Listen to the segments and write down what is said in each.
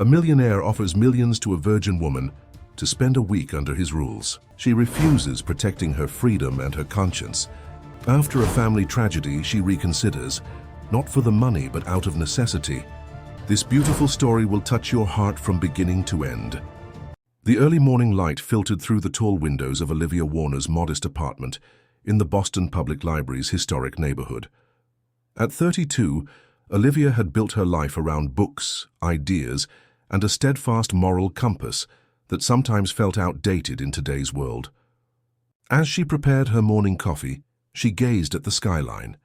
A millionaire offers millions to a virgin woman to spend a week under his rules. She refuses, protecting her freedom and her conscience. After a family tragedy, she reconsiders, not for the money but out of necessity. This beautiful story will touch your heart from beginning to end. The early morning light filtered through the tall windows of Olivia Warner's modest apartment in the Boston Public Library's historic neighborhood. At 32, Olivia had built her life around books, ideas, and a steadfast moral compass that sometimes felt outdated in today's world. As she prepared her morning coffee, she gazed at the skyline,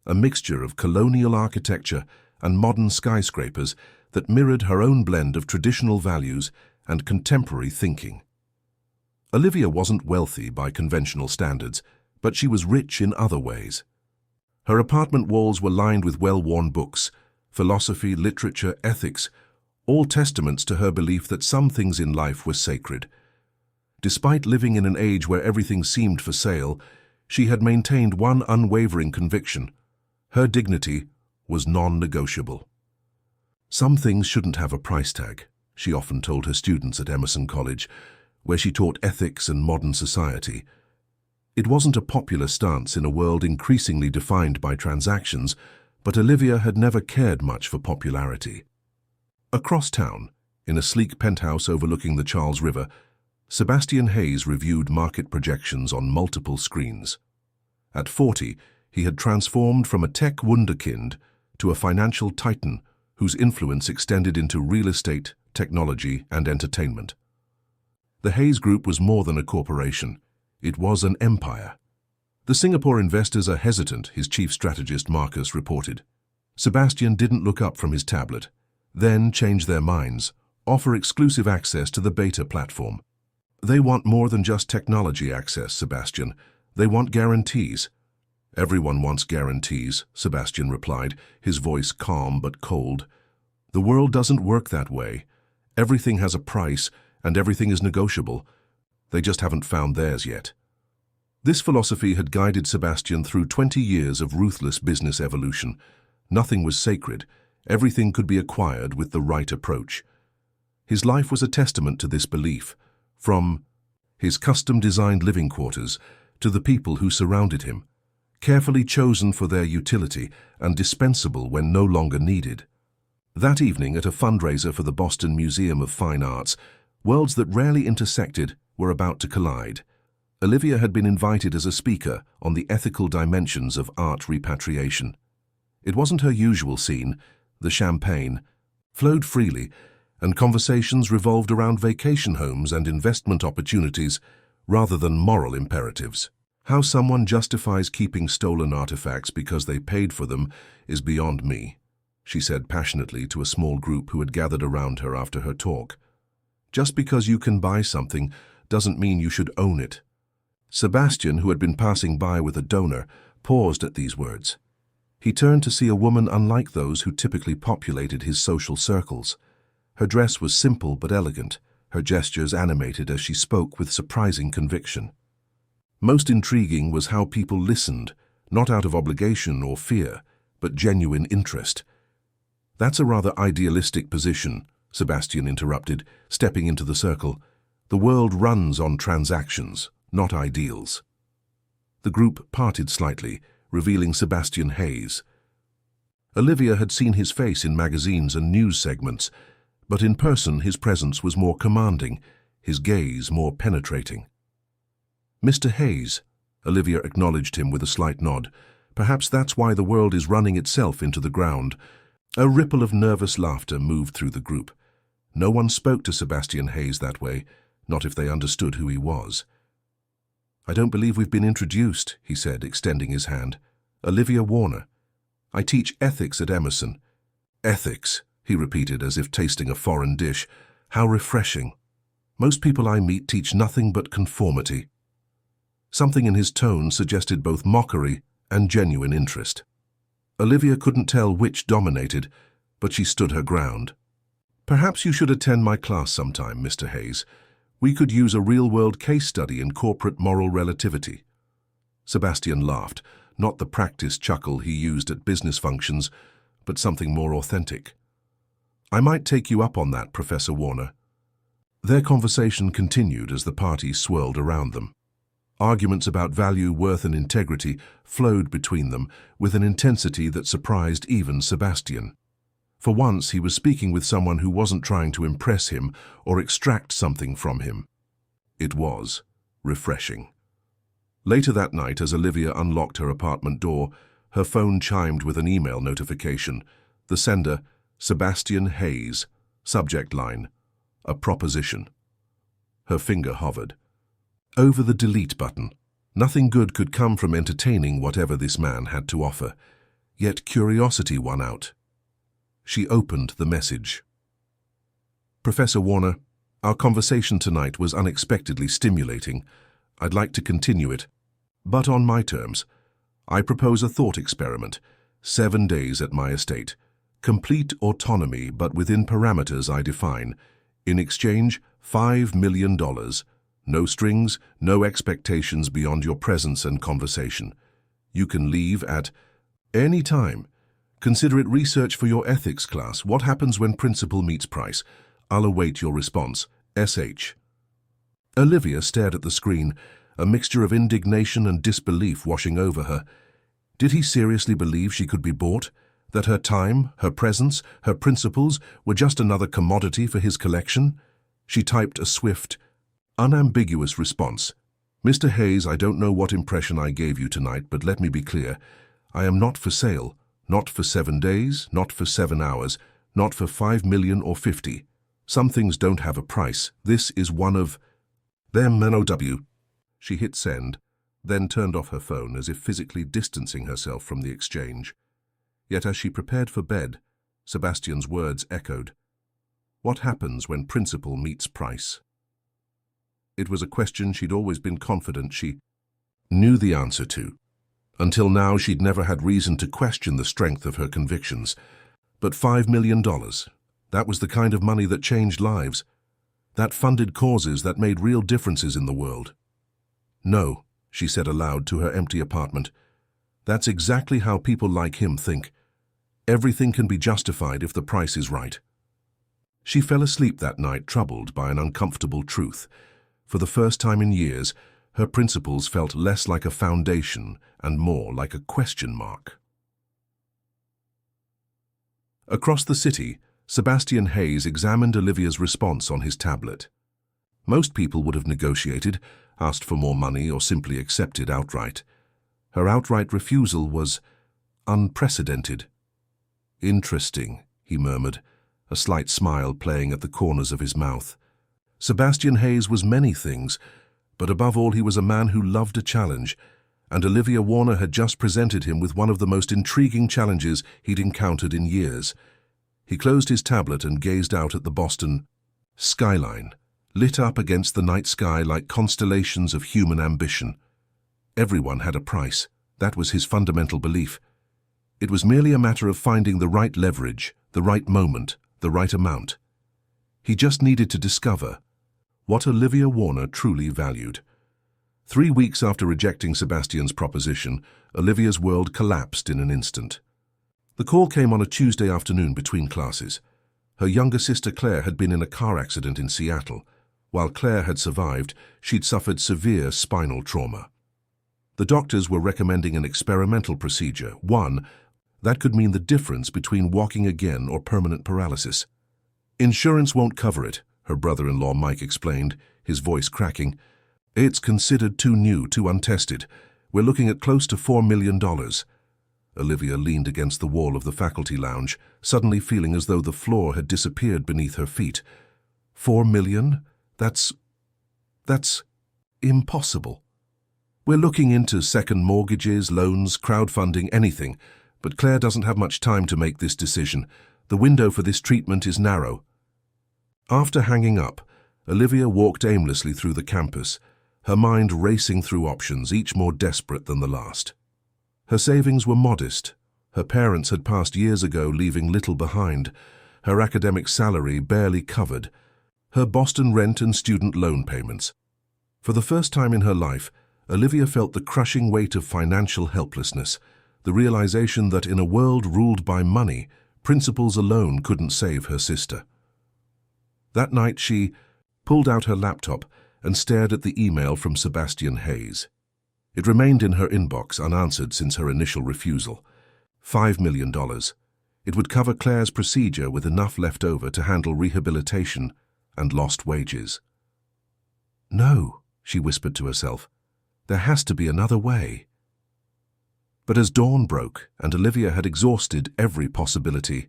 a mixture of colonial architecture and modern skyscrapers that mirrored her own blend of traditional values and contemporary thinking. Olivia wasn't wealthy by conventional standards, but she was rich in other ways. Her apartment walls were lined with well-worn books, philosophy, literature, ethics, all testaments to her belief that some things in life were sacred. Despite living in an age where everything seemed for sale, she had maintained one unwavering conviction: her dignity was non-negotiable. Some things shouldn't have a price tag, she often told her students at Emerson College, where she taught ethics and modern society. It wasn't a popular stance in a world increasingly defined by transactions, but Olivia had never cared much for popularity. Across town, in a sleek penthouse overlooking the Charles River, Sebastian Hayes reviewed market projections on multiple screens. At 40, he had transformed from a tech wunderkind to a financial titan whose influence extended into real estate, technology, and entertainment. The Hayes Group was more than a corporation. It was an empire. The Singapore investors are hesitant, his chief strategist Marcus reported. Sebastian didn't look up from his tablet, then change their minds, offer exclusive access to the beta platform. They want more than just technology access, Sebastian. They want guarantees. Everyone wants guarantees, Sebastian replied, his voice calm but cold. The world doesn't work that way. Everything has a price, and everything is negotiable. They just haven't found theirs yet. This philosophy had guided Sebastian through 20 years of ruthless business evolution. Nothing was sacred. Everything could be acquired with the right approach. His life was a testament to this belief, from his custom-designed living quarters to the people who surrounded him, carefully chosen for their utility and dispensable when no longer needed. That evening, at a fundraiser for the Boston Museum of Fine Arts, worlds that rarely intersected were about to collide. Olivia had been invited as a speaker on the ethical dimensions of art repatriation. It wasn't her usual scene. The champagne flowed freely, and conversations revolved around vacation homes and investment opportunities rather than moral imperatives. How someone justifies keeping stolen artifacts because they paid for them is beyond me, she said passionately to a small group who had gathered around her after her talk. Just because you can buy something doesn't mean you should own it. Sebastian, who had been passing by with a donor, paused at these words. He turned to see a woman unlike those who typically populated his social circles. Her dress was simple but elegant, her gestures animated as she spoke with surprising conviction. Most intriguing was how people listened, not out of obligation or fear, but genuine interest. That's a rather idealistic position, Sebastian interrupted, stepping into the circle. The world runs on transactions, not ideals. The group parted slightly, revealing Sebastian Hayes. Olivia had seen his face in magazines and news segments, but in person his presence was more commanding, his gaze more penetrating. Mr. Hayes, Olivia acknowledged him with a slight nod. Perhaps that's why the world is running itself into the ground. A ripple of nervous laughter moved through the group. No one spoke to Sebastian Hayes that way, not if they understood who he was. I don't believe we've been introduced, he said, extending his hand. Olivia Warner. I teach ethics at Emerson. Ethics, he repeated as if tasting a foreign dish. How refreshing. Most people I meet teach nothing but conformity. Something in his tone suggested both mockery and genuine interest. Olivia couldn't tell which dominated, but she stood her ground. Perhaps you should attend my class sometime, Mr. Hayes. We could use a real-world case study in corporate moral relativity. Sebastian laughed, not the practiced chuckle he used at business functions, but something more authentic. I might take you up on that, Professor Warner. Their conversation continued as the party swirled around them. Arguments about value, worth, and integrity flowed between them with an intensity that surprised even Sebastian. For once, he was speaking with someone who wasn't trying to impress him or extract something from him. It was refreshing. Later that night, as Olivia unlocked her apartment door, her phone chimed with an email notification. The sender, Sebastian Hayes. Subject line, a proposition. Her finger hovered over the delete button. Nothing good could come from entertaining whatever this man had to offer, yet curiosity won out. She opened the message. Professor Warner, our conversation tonight was unexpectedly stimulating. I'd like to continue it, but on my terms. I propose a thought experiment, 7 days at my estate. Complete autonomy, but within parameters I define. In exchange, $5 million. No strings, no expectations beyond your presence and conversation. You can leave at any time. Consider it research for your ethics class. What happens when principle meets price? I'll await your response. S.H. Olivia stared at the screen, a mixture of indignation and disbelief washing over her. Did he seriously believe she could be bought? That her time, her presence, her principles were just another commodity for his collection? She typed a swift, unambiguous response. Mr. Hayes, I don't know what impression I gave you tonight, but let me be clear. I am not for sale. Not for 7 days, not for 7 hours, not for 5 million or 50. Some things don't have a price. This is one of them. NOW. She hit send, then turned off her phone as if physically distancing herself from the exchange. Yet as she prepared for bed, Sebastian's words echoed. What happens when principle meets price? It was a question she'd always been confident she knew the answer to. Until now, she'd never had reason to question the strength of her convictions. But $5 million, that was the kind of money that changed lives. That funded causes that made real differences in the world. No, she said aloud to her empty apartment. That's exactly how people like him think. Everything can be justified if the price is right. She fell asleep that night, troubled by an uncomfortable truth. For the first time in years, her principles felt less like a foundation and more like a question mark. Across the city, Sebastian Hayes examined Olivia's response on his tablet. Most people would have negotiated, asked for more money, or simply accepted outright. Her outright refusal was unprecedented. Interesting, he murmured, a slight smile playing at the corners of his mouth. Sebastian Hayes was many things, but above all he was a man who loved a challenge, and Olivia Warner had just presented him with one of the most intriguing challenges he'd encountered in years. He closed his tablet and gazed out at the Boston skyline, lit up against the night sky like constellations of human ambition. Everyone had a price. That was his fundamental belief. It was merely a matter of finding the right leverage, the right moment, the right amount. He just needed to discover what Olivia Warner truly valued. 3 weeks after rejecting Sebastian's proposition, Olivia's world collapsed in an instant. The call came on a Tuesday afternoon between classes. Her younger sister Claire had been in a car accident in Seattle. While Claire had survived, she'd suffered severe spinal trauma. The doctors were recommending an experimental procedure, one that could mean the difference between walking again or permanent paralysis. Insurance won't cover it, her brother-in-law Mike explained, his voice cracking. It's considered too new, too untested. We're looking at close to $4 million. Olivia leaned against the wall of the faculty lounge, suddenly feeling as though the floor had disappeared beneath her feet. $4 million? That's impossible. We're looking into second mortgages, loans, crowdfunding, anything, but Claire doesn't have much time to make this decision. The window for this treatment is narrow. After hanging up, Olivia walked aimlessly through the campus, her mind racing through options, each more desperate than the last. Her savings were modest. Her parents had passed years ago, leaving little behind. Her academic salary barely covered. Her Boston rent and student loan payments. For the first time in her life, Olivia felt the crushing weight of financial helplessness, the realization that in a world ruled by money, Principles alone couldn't save her sister. That night she pulled out her laptop and stared at the email from Sebastian Hayes. It remained in her inbox unanswered since her initial refusal. $5 million. It would cover Claire's procedure with enough left over to handle rehabilitation and lost wages. No, she whispered to herself. There has to be another way. But as dawn broke and Olivia had exhausted every possibility,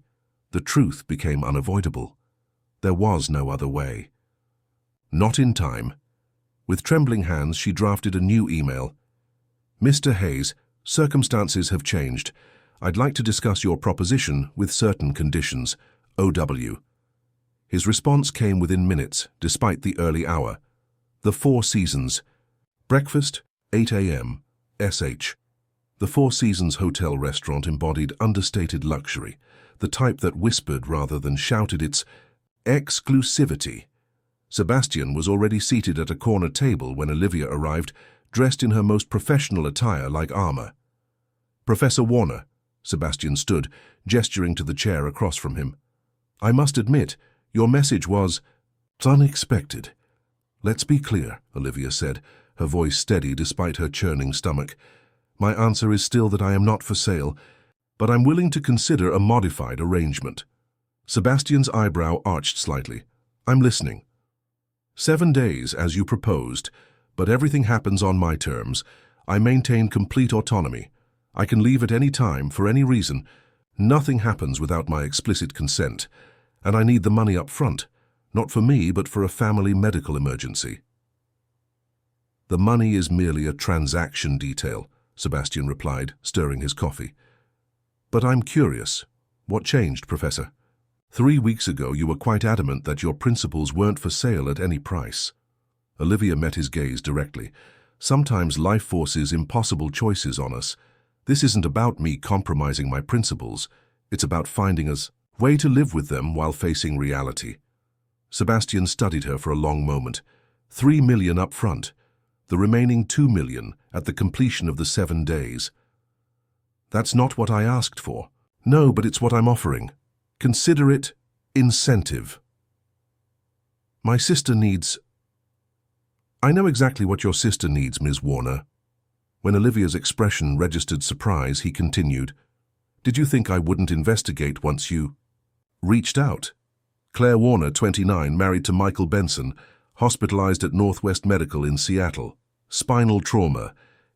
the truth became unavoidable. There was no other way. Not in time. With trembling hands, she drafted a new email. Mr. Hayes, circumstances have changed. I'd like to discuss your proposition with certain conditions. O.W. His response came within minutes, despite the early hour. The Four Seasons. Breakfast, 8 a.m. S.H. The Four Seasons hotel restaurant embodied understated luxury, the type that whispered rather than shouted its exclusivity. Sebastian was already seated at a corner table when Olivia arrived, dressed in her most professional attire like armor. Professor Warner, Sebastian stood, gesturing to the chair across from him. I must admit, your message was unexpected. Let's be clear, Olivia said, her voice steady despite her churning stomach. My answer is still that I am not for sale, but I'm willing to consider a modified arrangement. Sebastian's eyebrow arched slightly. I'm listening. 7 days, as you proposed, but everything happens on my terms. I maintain complete autonomy. I can leave at any time, for any reason. Nothing happens without my explicit consent, and I need the money up front, not for me, but for a family medical emergency. The money is merely a transaction detail, Sebastian replied, stirring his coffee. But I'm curious. What changed, Professor? 3 weeks ago, you were quite adamant that your principles weren't for sale at any price. Olivia met his gaze directly. Sometimes life forces impossible choices on us. This isn't about me compromising my principles. It's about finding a way to live with them while facing reality. Sebastian studied her for a long moment. $3 million up front. The remaining $2 million at the completion of the 7 days. That's not what I asked for. No, but it's what I'm offering. Consider it incentive. My sister needs... I know exactly what your sister needs, Ms. Warner. When Olivia's expression registered surprise, he continued, Did you think I wouldn't investigate once you reached out? Claire Warner, 29, married to Michael Benson, hospitalized at Northwest Medical in Seattle. Spinal trauma,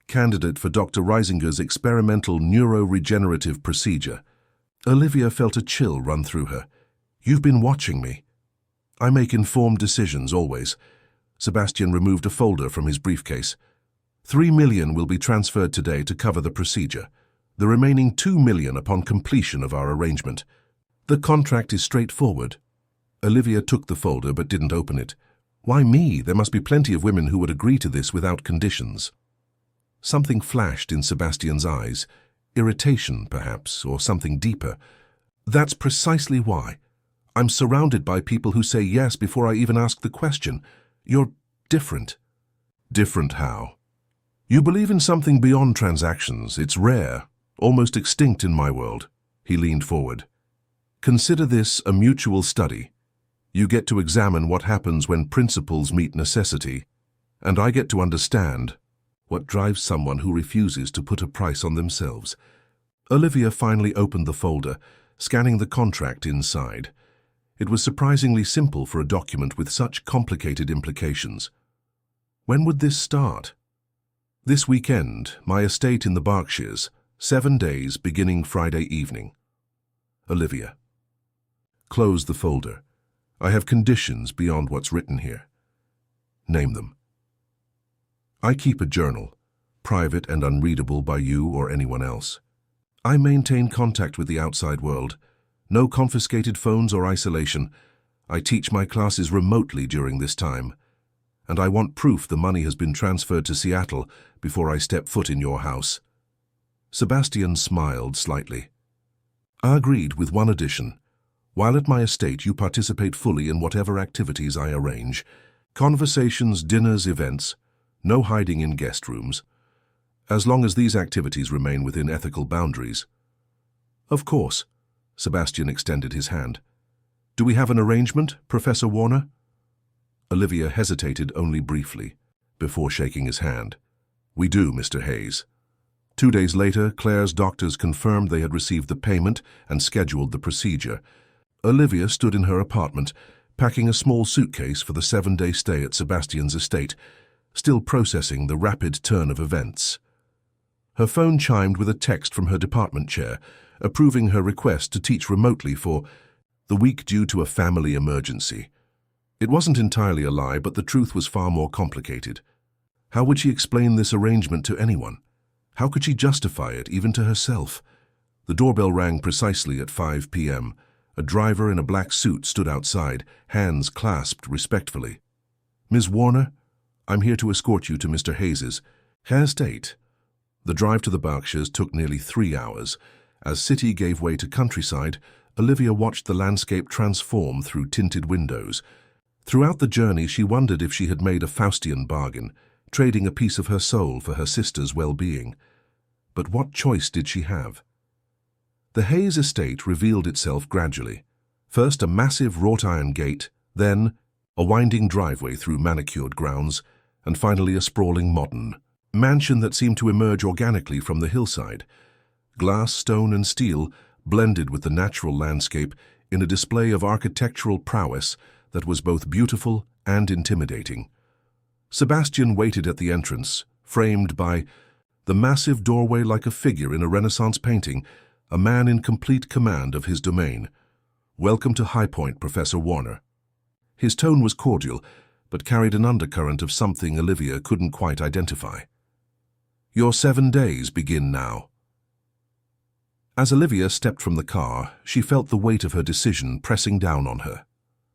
candidate for Dr. Reisinger's experimental neuroregenerative procedure. Olivia felt a chill run through her. You've been watching me. I make informed decisions, always. Sebastian removed a folder from his briefcase. $3 million will be transferred today to cover the procedure. The remaining $2 million upon completion of our arrangement. The contract is straightforward. Olivia took the folder but didn't open it. Why me? There must be plenty of women who would agree to this without conditions. Something flashed in Sebastian's eyes. Irritation, perhaps, or something deeper. That's precisely why. I'm surrounded by people who say yes before I even ask the question. You're different. Different how? You believe in something beyond transactions. It's rare, almost extinct in my world. He leaned forward. Consider this a mutual study. You get to examine what happens when principles meet necessity, and I get to understand what drives someone who refuses to put a price on themselves. Olivia finally opened the folder, scanning the contract inside. It was surprisingly simple for a document with such complicated implications. When would this start? This weekend, my estate in the Berkshires, 7 days beginning Friday evening. Olivia. Close the folder. I have conditions beyond what's written here. Name them. I keep a journal, private and unreadable by you or anyone else. I maintain contact with the outside world. No confiscated phones or isolation. I teach my classes remotely during this time. And I want proof the money has been transferred to Seattle before I step foot in your house. Sebastian smiled slightly. I agreed with one addition. While at my estate, you participate fully in whatever activities I arrange. Conversations, dinners, events. No hiding in guest rooms. As long as these activities remain within ethical boundaries. Of course. Sebastian extended his hand. "Do we have an arrangement, Professor Warner?" Olivia hesitated only briefly, before shaking his hand. "We do, Mr. Hayes." 2 days later, Claire's doctors confirmed they had received the payment and scheduled the procedure. Olivia stood in her apartment, packing a small suitcase for the 7-day stay at Sebastian's estate, still processing the rapid turn of events. Her phone chimed with a text from her department chair, approving her request to teach remotely for the week due to a family emergency. It wasn't entirely a lie, but the truth was far more complicated. How would she explain this arrangement to anyone? How could she justify it, even to herself? The doorbell rang precisely at 5 p.m. A driver in a black suit stood outside, hands clasped respectfully. "Ms. Warner, I'm here to escort you to Mr. Hayes's estate." The drive to the Berkshires took nearly 3 hours. As city gave way to countryside, Olivia watched the landscape transform through tinted windows. Throughout the journey, she wondered if she had made a Faustian bargain, trading a piece of her soul for her sister's well-being. But what choice did she have? The Hayes estate revealed itself gradually. First a massive wrought-iron gate, then a winding driveway through manicured grounds, and finally a sprawling modern mansion that seemed to emerge organically from the hillside. Glass, stone, and steel blended with the natural landscape in a display of architectural prowess that was both beautiful and intimidating. Sebastian waited at the entrance, framed by the massive doorway like a figure in a Renaissance painting, a man in complete command of his domain. "Welcome to High Point, Professor Warner." His tone was cordial, but carried an undercurrent of something Olivia couldn't quite identify. "Your 7 days begin now." As Olivia stepped from the car, she felt the weight of her decision pressing down on her.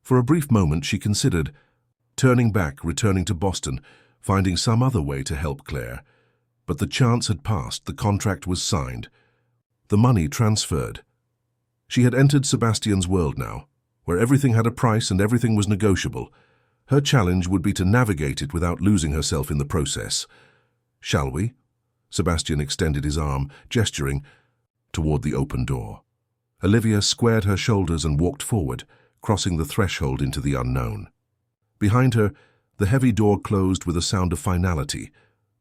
For a brief moment she considered turning back, returning to Boston, finding some other way to help Claire. But the chance had passed, the contract was signed, the money transferred. She had entered Sebastian's world now, where everything had a price and everything was negotiable. Her challenge would be to navigate it without losing herself in the process. "Shall we?" Sebastian extended his arm, gesturing toward the open door. Olivia squared her shoulders and walked forward, crossing the threshold into the unknown. Behind her, the heavy door closed with a sound of finality,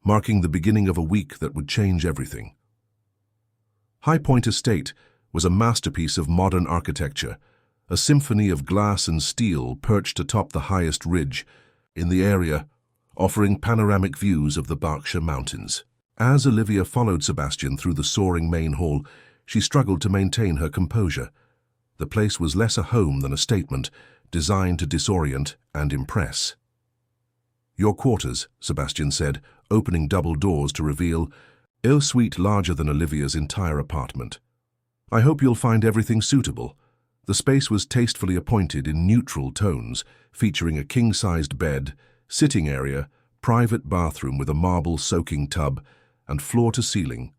marking the beginning of a week that would change everything. High Point Estate was a masterpiece of modern architecture, a symphony of glass and steel perched atop the highest ridge in the area, offering panoramic views of the Berkshire Mountains. As Olivia followed Sebastian through the soaring main hall, she struggled to maintain her composure. The place was less a home than a statement, designed to disorient and impress. "Your quarters," Sebastian said, opening double doors to reveal a suite larger than Olivia's entire apartment. "I hope you'll find everything suitable." The space was tastefully appointed in neutral tones, featuring a king-sized bed, sitting area, private bathroom with a marble soaking tub, and floor-to-ceiling,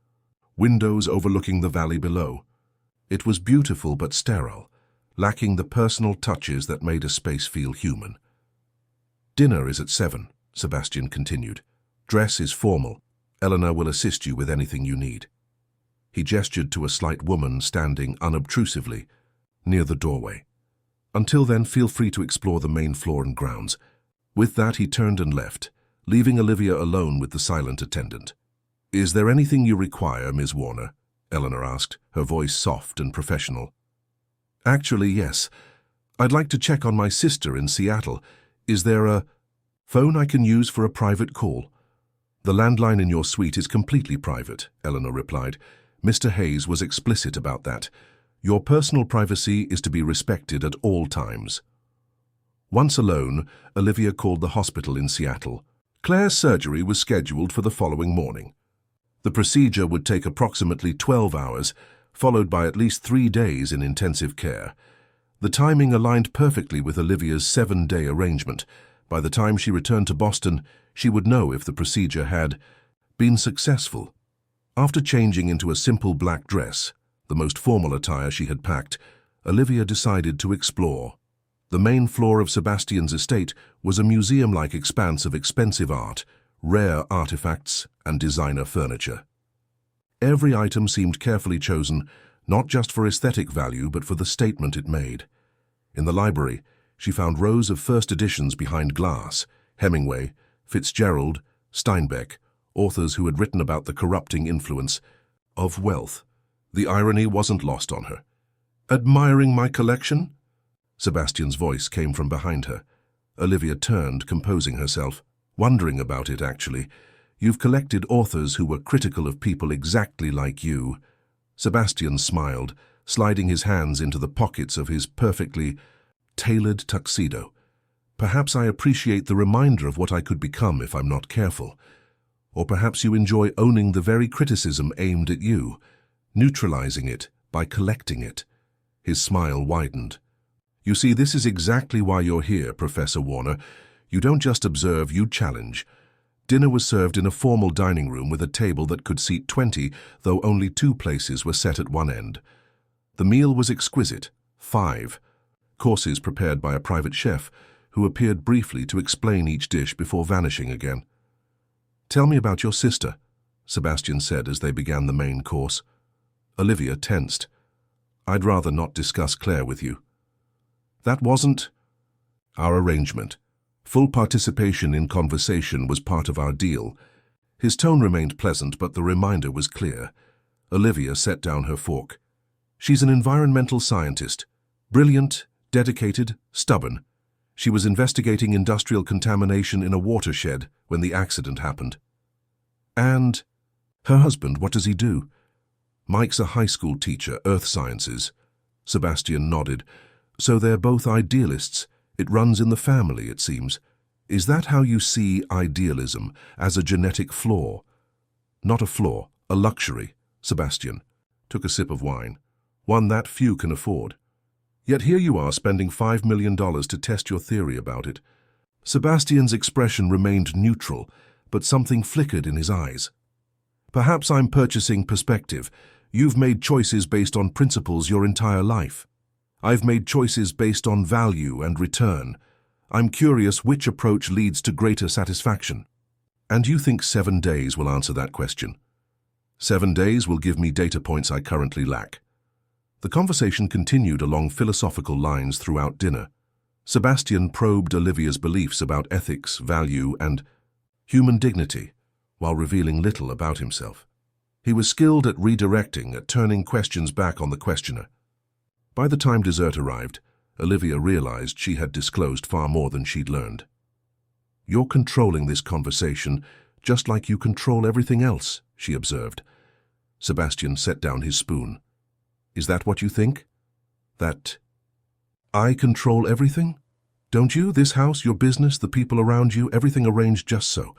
windows overlooking the valley below. It was beautiful but sterile, lacking the personal touches that made a space feel human. "Dinner is at 7, Sebastian continued. "Dress is formal. Eleanor will assist you with anything you need." He gestured to a slight woman standing unobtrusively near the doorway. "Until then, feel free to explore the main floor and grounds." With that, he turned and left, leaving Olivia alone with the silent attendant. "Is there anything you require, Ms. Warner?" Eleanor asked, her voice soft and professional. "Actually, yes. I'd like to check on my sister in Seattle. Is there a phone I can use for a private call?" "The landline in your suite is completely private," Eleanor replied. "Mr. Hayes was explicit about that. Your personal privacy is to be respected at all times." Once alone, Olivia called the hospital in Seattle. Claire's surgery was scheduled for the following morning. The procedure would take approximately 12 hours, followed by at least 3 days in intensive care. The timing aligned perfectly with Olivia's 7-day arrangement. By the time she returned to Boston, she would know if the procedure had been successful. After changing into a simple black dress, the most formal attire she had packed, Olivia decided to explore. The main floor of Sebastian's estate was a museum-like expanse of expensive art, rare artifacts, and designer furniture. Every item seemed carefully chosen, not just for aesthetic value but for the statement it made. In the library, she found rows of first editions behind glass: Hemingway, Fitzgerald, Steinbeck, authors who had written about the corrupting influence of wealth. The irony wasn't lost on her. "Admiring my collection?" Sebastian's voice came from behind her. Olivia turned, composing herself. "Wondering about it, actually. You've collected authors who were critical of people exactly like you." Sebastian smiled, sliding his hands into the pockets of his perfectly tailored tuxedo. "Perhaps I appreciate the reminder of what I could become if I'm not careful. Or perhaps you enjoy owning the very criticism aimed at you, neutralizing it by collecting it." His smile widened. "You see, this is exactly why you're here, Professor Warner. You don't just observe, you challenge." Dinner was served in a formal dining room with a table that could seat 20, though only 2 places were set at one end. The meal was exquisite. 5 courses prepared by a private chef, who appeared briefly to explain each dish before vanishing again. "Tell me about your sister," Sebastian said as they began the main course. Olivia tensed. "I'd rather not discuss Claire with you." "That wasn't our arrangement. Full participation in conversation was part of our deal." His tone remained pleasant, but the reminder was clear. Olivia set down her fork. "She's an environmental scientist. Brilliant, dedicated, stubborn. She was investigating industrial contamination in a watershed when the accident happened." "And her husband, what does he do?" "Mike's a high school teacher, earth sciences." Sebastian nodded. "So they're both idealists. It runs in the family, it seems. Is that how you see idealism, as a genetic flaw?" "Not a flaw, a luxury." Sebastian took a sip of wine. "One that few can afford. Yet here you are spending $5 million to test your theory about it." Sebastian's expression remained neutral, but something flickered in his eyes. "Perhaps I'm purchasing perspective. You've made choices based on principles your entire life. I've made choices based on value and return. I'm curious which approach leads to greater satisfaction." "And you think 7 days will answer that question?" "7 days will give me data points I currently lack." The conversation continued along philosophical lines throughout dinner. Sebastian probed Olivia's beliefs about ethics, value, and human dignity, while revealing little about himself. He was skilled at redirecting, at turning questions back on the questioner. By the time dessert arrived, Olivia realized she had disclosed far more than she'd learned. "You're controlling this conversation, just like you control everything else," she observed. Sebastian set down his spoon. "Is that what you think? That I control everything? Don't you? This house, your business, the people around you, everything arranged just so.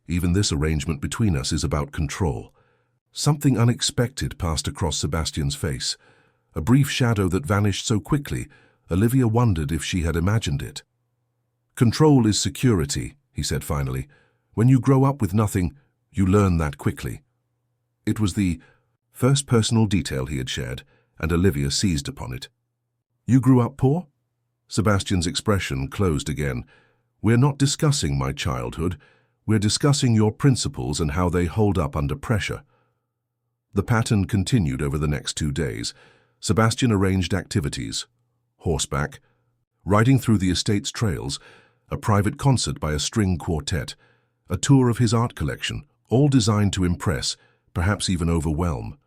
Even this arrangement between us is about control." Something unexpected passed across Sebastian's face. A brief shadow that vanished so quickly, Olivia wondered if she had imagined it. "Control is security," he said finally. "When you grow up with nothing, you learn that quickly." It was the first personal detail he had shared, and Olivia seized upon it. "You grew up poor?" Sebastian's expression closed again. "We're not discussing my childhood. We're discussing your principles and how they hold up under pressure." The pattern continued over the next 2 days. Sebastian arranged activities: horseback, riding through the estate's trails, a private concert by a string quartet, a tour of his art collection, all designed to impress, perhaps even overwhelm.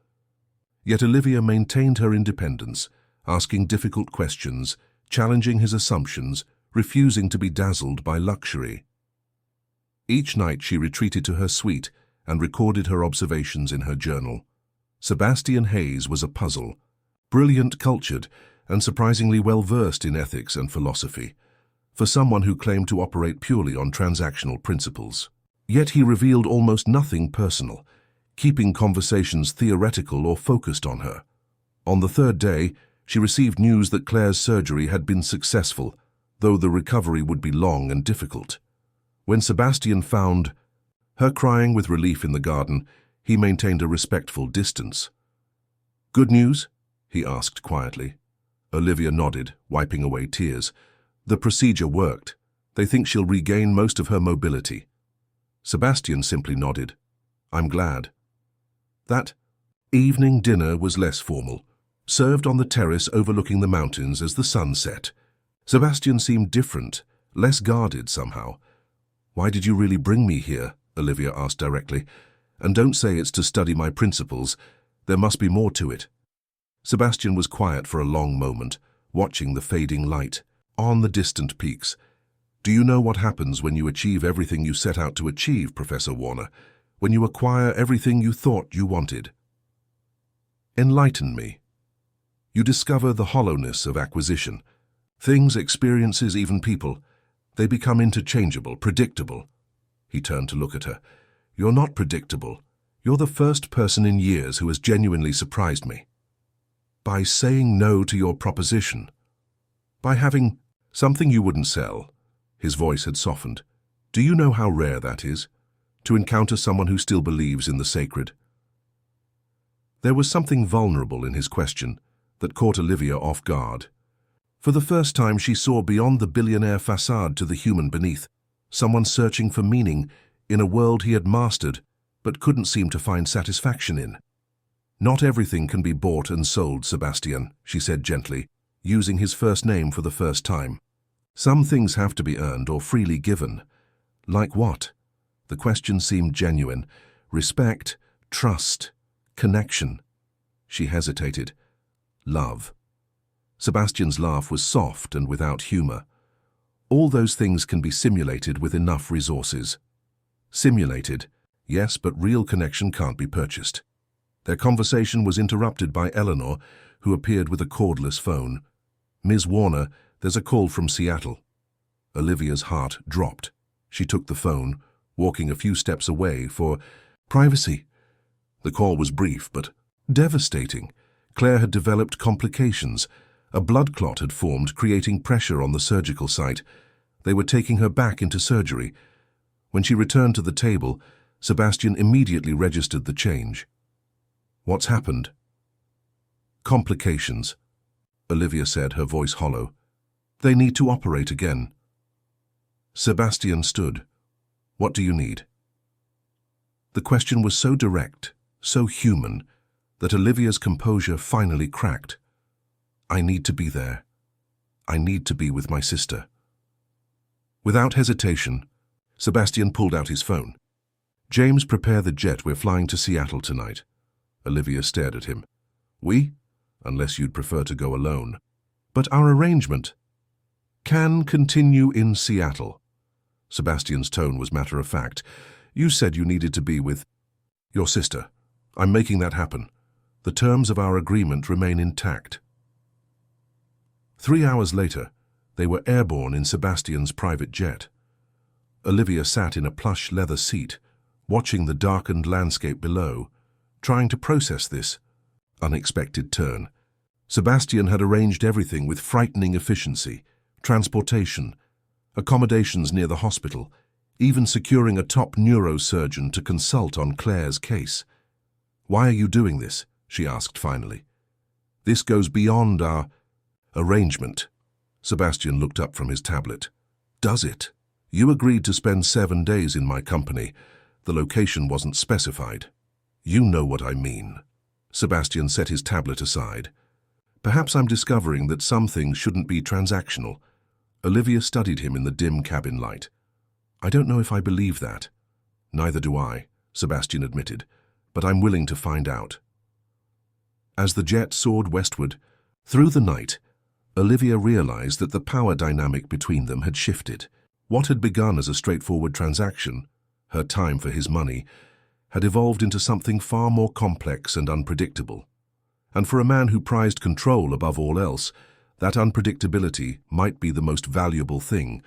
Yet Olivia maintained her independence, asking difficult questions, challenging his assumptions, refusing to be dazzled by luxury. Each night she retreated to her suite and recorded her observations in her journal. Sebastian Hayes was a puzzle. Brilliant, cultured, and surprisingly well-versed in ethics and philosophy, for someone who claimed to operate purely on transactional principles. Yet he revealed almost nothing personal, keeping conversations theoretical or focused on her. On the 3rd day, she received news that Claire's surgery had been successful, though the recovery would be long and difficult. When Sebastian found her crying with relief in the garden, he maintained a respectful distance. "Good news?" he asked quietly. Olivia nodded, wiping away tears. "The procedure worked. They think she'll regain most of her mobility." Sebastian simply nodded. "I'm glad." That evening dinner was less formal, served on the terrace overlooking the mountains as the sun set. Sebastian seemed different, less guarded somehow. "Why did you really bring me here?" Olivia asked directly. "And don't say it's to study my principles. There must be more to it." Sebastian was quiet for a long moment, watching the fading light on the distant peaks. "Do you know what happens when you achieve everything you set out to achieve, Professor Warner? When you acquire everything you thought you wanted?" "Enlighten me." "You discover the hollowness of acquisition. Things, experiences, even people, they become interchangeable, predictable." He turned to look at her. "You're not predictable. You're the first person in years who has genuinely surprised me. By saying no to your proposition. By having something you wouldn't sell." His voice had softened. "Do you know how rare that is? To encounter someone who still believes in the sacred?" There was something vulnerable in his question that caught Olivia off guard. For the first time she saw beyond the billionaire facade to the human beneath, someone searching for meaning in a world he had mastered but couldn't seem to find satisfaction in. "Not everything can be bought and sold, Sebastian," she said gently, using his first name for the first time. "Some things have to be earned or freely given." "Like what?" The question seemed genuine. "Respect, trust, connection." She hesitated. "Love." Sebastian's laugh was soft and without humor. "All those things can be simulated with enough resources." "Simulated, yes, but real connection can't be purchased." Their conversation was interrupted by Eleanor, who appeared with a cordless phone. "Ms. Warner, there's a call from Seattle." Olivia's heart dropped. She took the phone, walking a few steps away for privacy. The call was brief, but devastating. Claire had developed complications. A blood clot had formed, creating pressure on the surgical site. They were taking her back into surgery. When she returned to the table, Sebastian immediately registered the change. "What's happened?" "Complications," Olivia said, her voice hollow. "They need to operate again." Sebastian stood. "What do you need?" The question was so direct, so human, that Olivia's composure finally cracked. "I need to be there. I need to be with my sister." Without hesitation, Sebastian pulled out his phone. "James, prepare the jet. We're flying to Seattle tonight." Olivia stared at him. "We? Unless you'd prefer to go alone." "But our arrangement can continue in Seattle." Sebastian's tone was matter-of-fact. "You said you needed to be with your sister. I'm making that happen. The terms of our agreement remain intact." 3 hours later, they were airborne in Sebastian's private jet. Olivia sat in a plush leather seat, watching the darkened landscape below, trying to process this unexpected turn. Sebastian had arranged everything with frightening efficiency: transportation, accommodations near the hospital, even securing a top neurosurgeon to consult on Claire's case. "Why are you doing this?" she asked finally. "This goes beyond our arrangement." Sebastian looked up from his tablet. "Does it? You agreed to spend 7 days in my company. The location wasn't specified." "You know what I mean." Sebastian set his tablet aside. "Perhaps I'm discovering that some things shouldn't be transactional." Olivia studied him in the dim cabin light. "I don't know if I believe that." "Neither do I," Sebastian admitted, "but I'm willing to find out." As the jet soared westward, through the night, Olivia realized that the power dynamic between them had shifted. What had begun as a straightforward transaction, her time for his money, had evolved into something far more complex and unpredictable. And for a man who prized control above all else, that unpredictability might be the most valuable thing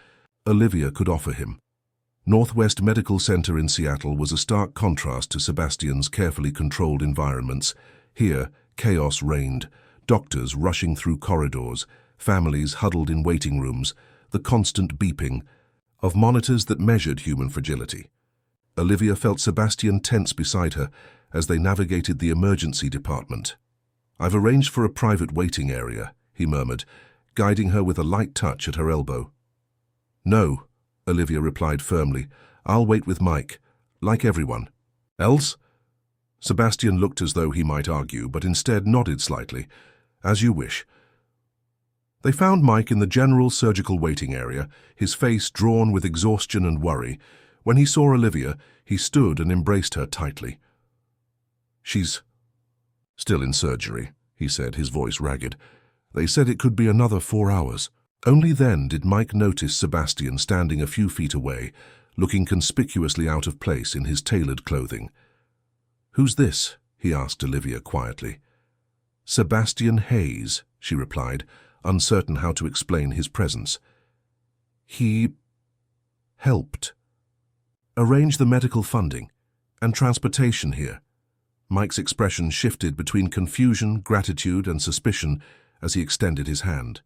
Olivia could offer him. Northwest Medical Center in Seattle was a stark contrast to Sebastian's carefully controlled environments. Here, chaos reigned, doctors rushing through corridors, families huddled in waiting rooms, the constant beeping of monitors that measured human fragility. Olivia felt Sebastian tense beside her as they navigated the emergency department. "I've arranged for a private waiting area," he murmured, guiding her with a light touch at her elbow. "No," Olivia replied firmly. "I'll wait with Mike, like everyone else." Sebastian looked as though he might argue, but instead nodded slightly. As you wish. They found Mike in the general surgical waiting area, his face drawn with exhaustion and worry. When he saw Olivia, he stood and embraced her tightly. "She's still in surgery," he said, his voice ragged. "They said it could be another 4 hours." Only then did Mike notice Sebastian standing a few feet away, looking conspicuously out of place in his tailored clothing. "Who's this?" he asked Olivia quietly. "Sebastian Hayes," she replied, uncertain how to explain his presence. "He helped arrange the medical funding and transportation here." Mike's expression shifted between confusion, gratitude, and suspicion as he extended his hand.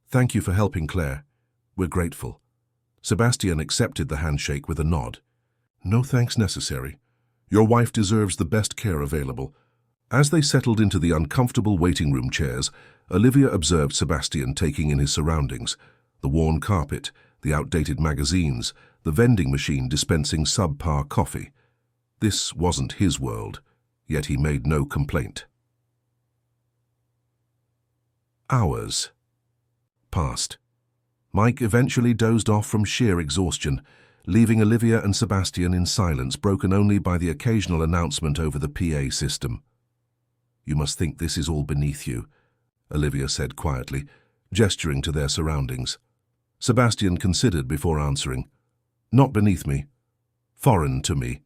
"Thank you for helping, Claire. We're grateful." Sebastian accepted the handshake with a nod. "No thanks necessary. Your wife deserves the best care available." As they settled into the uncomfortable waiting room chairs, Olivia observed Sebastian taking in his surroundings: the worn carpet, the outdated magazines, the vending machine dispensing subpar coffee. This wasn't his world, yet he made no complaint. Hours passed. Mike eventually dozed off from sheer exhaustion, leaving Olivia and Sebastian in silence, broken only by the occasional announcement over the PA system. "You must think this is all beneath you," Olivia said quietly, gesturing to their surroundings. Sebastian considered before answering. "Not beneath me. Foreign to me."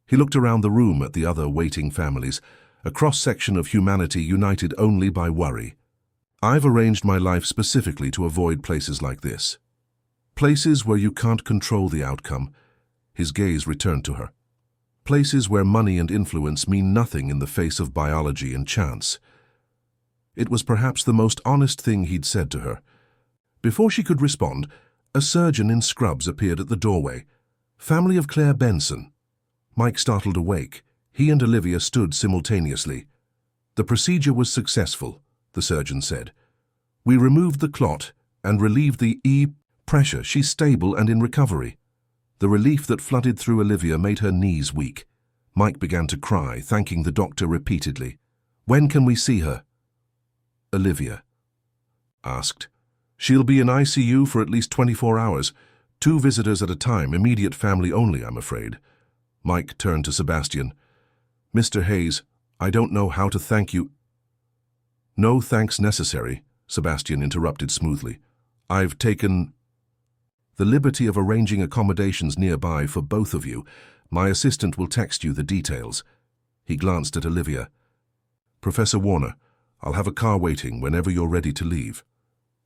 He looked around the room at the other waiting families, a cross-section of humanity united only by worry. "I've arranged my life specifically to avoid places like this. Places where you can't control the outcome." His gaze returned to her. "Places where money and influence mean nothing in the face of biology and chance." It was perhaps the most honest thing he'd said to her. Before she could respond, a surgeon in scrubs appeared at the doorway. "Family of Claire Benson." Mike startled awake. He and Olivia stood simultaneously. "The procedure was successful," the surgeon said. "We removed the clot and relieved the pressure. She's stable and in recovery." The relief that flooded through Olivia made her knees weak. Mike began to cry, thanking the doctor repeatedly. "When can we see her?" Olivia asked. "She'll be in ICU for at least 24 hours. 2 visitors at a time, immediate family only, I'm afraid." Mike turned to Sebastian. "Mr. Hayes, I don't know how to thank you." "No thanks necessary," Sebastian interrupted smoothly. "I've taken the liberty of arranging accommodations nearby for both of you. My assistant will text you the details." He glanced at Olivia. "Professor Warner, I'll have a car waiting whenever you're ready to leave."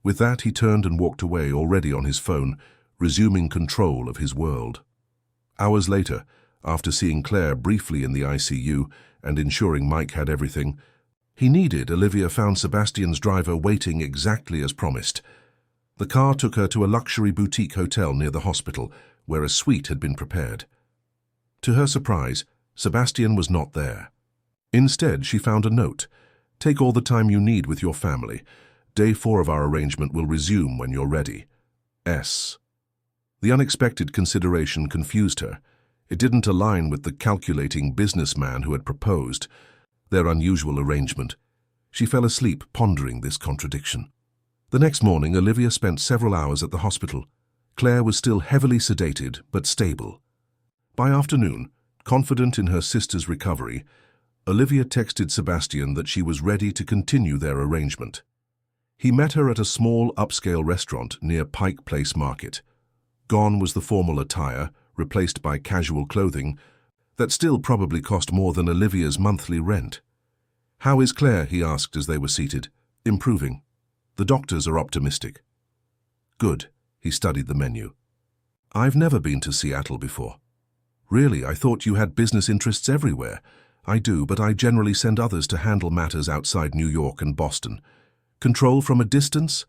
With that, he turned and walked away, already on his phone, resuming control of his world. Hours later, after seeing Claire briefly in the ICU and ensuring Mike had everything he needed, Olivia found Sebastian's driver waiting exactly as promised. The car took her to a luxury boutique hotel near the hospital, where a suite had been prepared. To her surprise, Sebastian was not there. Instead, she found a note. "Take all the time you need with your family. Day 4 of our arrangement will resume when you're ready. S." The unexpected consideration confused her. It didn't align with the calculating businessman who had proposed their unusual arrangement. She fell asleep pondering this contradiction. The next morning, Olivia spent several hours at the hospital. Claire was still heavily sedated, but stable. By afternoon, confident in her sister's recovery, Olivia texted Sebastian that she was ready to continue their arrangement. He met her at a small upscale restaurant near Pike Place Market. Gone was the formal attire, replaced by casual clothing that still probably cost more than Olivia's monthly rent. "How is Claire?" he asked as they were seated. "Improving. The doctors are optimistic." "Good." He studied the menu. "I've never been to Seattle before." "Really? I thought you had business interests everywhere." "I do, but I generally send others to handle matters outside New York and Boston." "Control from a distance?"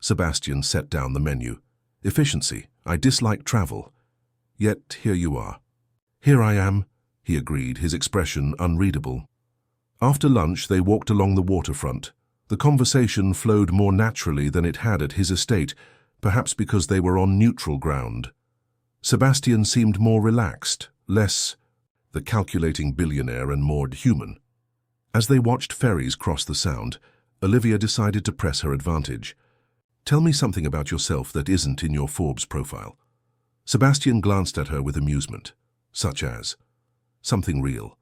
Sebastian set down the menu. "Efficiency. I dislike travel. Yet here you are." "Here I am," he agreed, his expression unreadable. After lunch, they walked along the waterfront. The conversation flowed more naturally than it had at his estate, perhaps because they were on neutral ground. Sebastian seemed more relaxed, less the calculating billionaire and more human. As they watched ferries cross the Sound, Olivia decided to press her advantage. "Tell me something about yourself that isn't in your Forbes profile." Sebastian glanced at her with amusement. "Such as?" "Something real.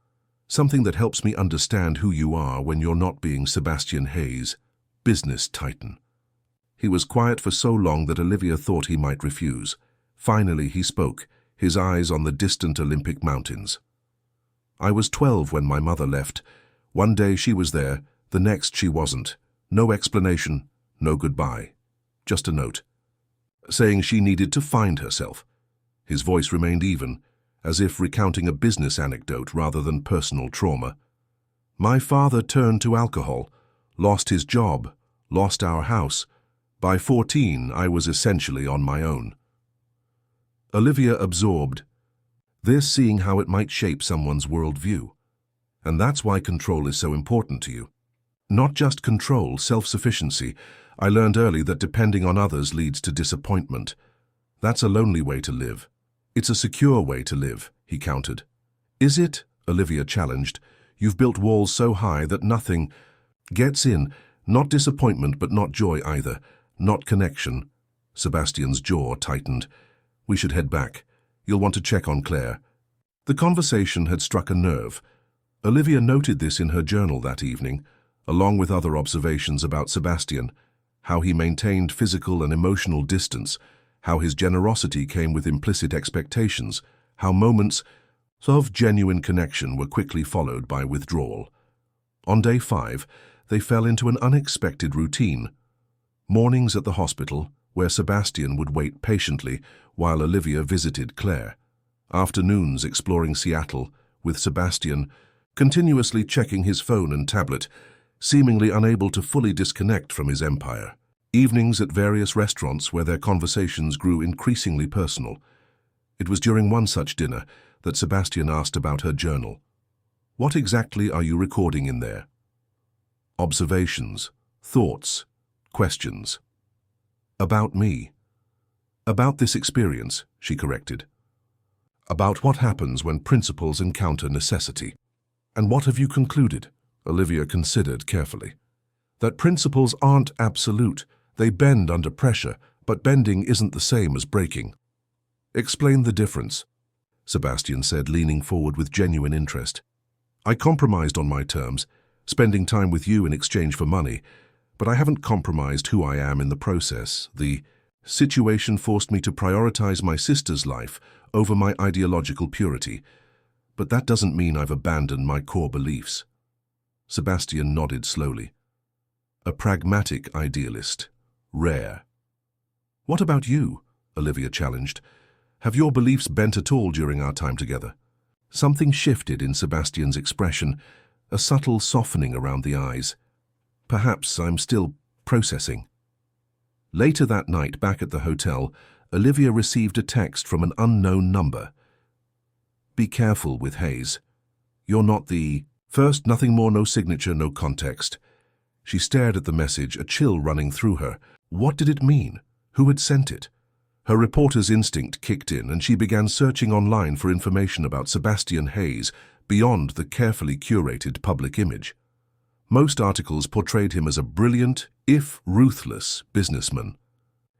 Something that helps me understand who you are when you're not being Sebastian Hayes, business titan." He was quiet for so long that Olivia thought he might refuse. Finally he spoke, his eyes on the distant Olympic mountains. "I was 12 when my mother left. One day she was there, the next she wasn't. No explanation, no goodbye. Just a note, saying she needed to find herself." His voice remained even, as if recounting a business anecdote rather than personal trauma. "My father turned to alcohol, lost his job, lost our house. By 14, I was essentially on my own." Olivia absorbed this, seeing how it might shape someone's worldview. "And that's why control is so important to you." "Not just control, self-sufficiency. I learned early that depending on others leads to disappointment. That's a lonely way to live." "It's a secure way to live," he countered. "Is it?" Olivia challenged. "You've built walls so high that nothing gets in. Not disappointment, but not joy either. Not connection." Sebastian's jaw tightened. "We should head back. You'll want to check on Claire." The conversation had struck a nerve. Olivia noted this in her journal that evening, along with other observations about Sebastian, how he maintained physical and emotional distance, how his generosity came with implicit expectations, how moments of genuine connection were quickly followed by withdrawal. On day 5, they fell into an unexpected routine. Mornings at the hospital, where Sebastian would wait patiently while Olivia visited Claire. Afternoons exploring Seattle, with Sebastian continuously checking his phone and tablet, seemingly unable to fully disconnect from his empire. Evenings at various restaurants where their conversations grew increasingly personal. It was during one such dinner that Sebastian asked about her journal. "What exactly are you recording in there?" "Observations, thoughts, questions." "About me." "About this experience," she corrected. "About what happens when principles encounter necessity." "And what have you concluded?" Olivia considered carefully. "That principles aren't absolute. They bend under pressure, but bending isn't the same as breaking." "Explain the difference," Sebastian said, leaning forward with genuine interest. "I compromised on my terms, spending time with you in exchange for money, but I haven't compromised who I am in the process. The situation forced me to prioritize my sister's life over my ideological purity, but that doesn't mean I've abandoned my core beliefs." Sebastian nodded slowly. "A pragmatic idealist. Rare." "What about you?" Olivia challenged. "Have your beliefs bent at all during our time together?" Something shifted in Sebastian's expression, a subtle softening around the eyes. "Perhaps I'm still processing." Later that night, back at the hotel, Olivia received a text from an unknown number. "Be careful with Hayes. You're not the..." First, nothing more, no signature, no context. She stared at the message, a chill running through her. What did it mean? Who had sent it? Her reporter's instinct kicked in, and she began searching online for information about Sebastian Hayes beyond the carefully curated public image. Most articles portrayed him as a brilliant, if ruthless, businessman.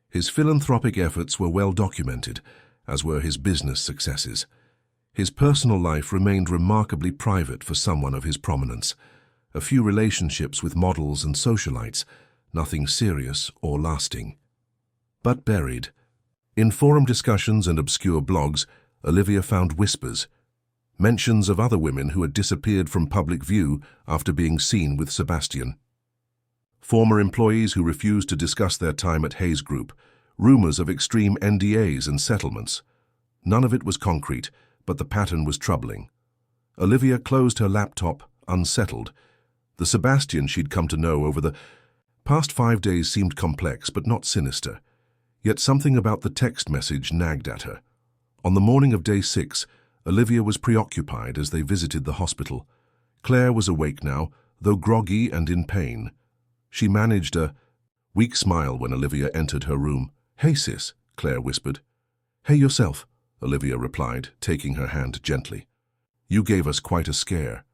His philanthropic efforts were well documented, as were his business successes. His personal life remained remarkably private for someone of his prominence. A few relationships with models and socialites, nothing serious or lasting. But buried. In forum discussions and obscure blogs, Olivia found whispers, mentions of other women who had disappeared from public view after being seen with Sebastian. Former employees who refused to discuss their time at Hayes Group, rumors of extreme NDAs and settlements. None of it was concrete, but the pattern was troubling. Olivia closed her laptop, unsettled. The Sebastian she'd come to know over the past 5 days seemed complex but not sinister. Yet something about the text message nagged at her. On the morning of day 6, Olivia was preoccupied as they visited the hospital. Claire was awake now, though groggy and in pain. She managed a weak smile when Olivia entered her room. "Hey, sis," Claire whispered. "Hey yourself," Olivia replied, taking her hand gently. "You gave us quite a scare."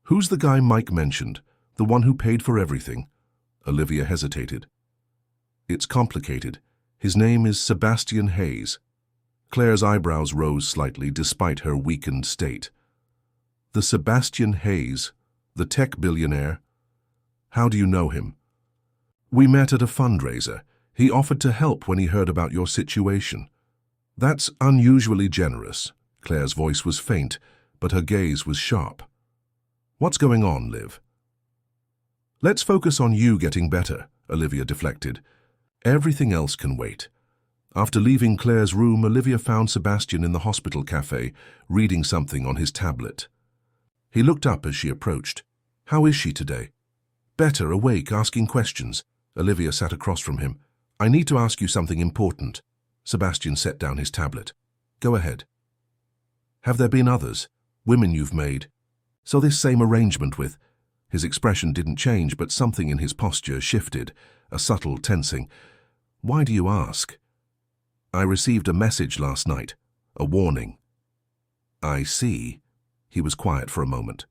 Who's the guy Mike mentioned? The one who paid for everything? Olivia hesitated. It's complicated. His name is Sebastian Hayes. Claire's eyebrows rose slightly despite her weakened state. The Sebastian Hayes, the tech billionaire. How do you know him? We met at a fundraiser. He offered to help when he heard about your situation. That's unusually generous. Claire's voice was faint, but her gaze was sharp. What's going on, Liv? Let's focus on you getting better, Olivia deflected. Everything else can wait. After leaving Claire's room, Olivia found Sebastian in the hospital cafe, reading something on his tablet. He looked up as she approached. How is she today? Better, awake, asking questions. Olivia sat across from him. I need to ask you something important. Sebastian set down his tablet. Go ahead. Have there been others? Women you've made? So this same arrangement with... His expression didn't change, but something in his posture shifted, a subtle tensing. Why do you ask? I received a message last night, a warning. I see. He was quiet for a moment.